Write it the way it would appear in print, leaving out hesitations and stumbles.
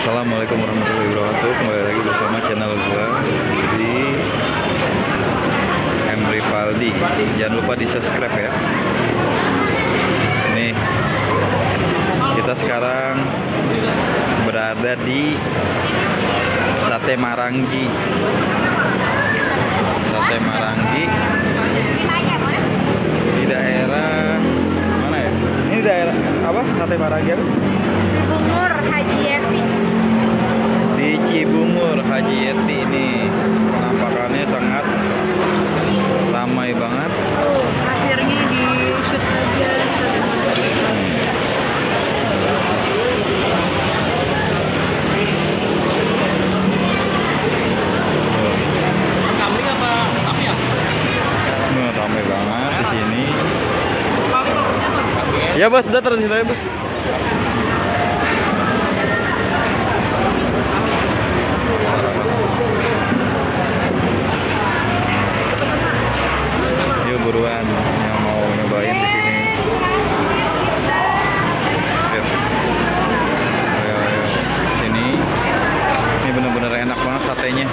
Assalamualaikum warahmatullahi wabarakatuh. Kembali lagi bersama channel gua di Emri Paldi. Jangan lupa di subscribe ya. Nih, kita sekarang berada di Sate Marangi. Sate Marangi di daerah mana ya? Ini daerah apa? Sate Marangi apa? Cibungur Haji Yeti. Di Cibungur Haji Yeti ini penampakannya sangat ramai banget. Tuh, pasirnya di shoot aja. Kambing apa sapi ya? Ramai banget di sini. Ya bos, sudah terus ya bos. Yuk buruan yang mau nyobain di sini. Yuk. Ayo. Sini. Ini benar-benar enak banget satenya.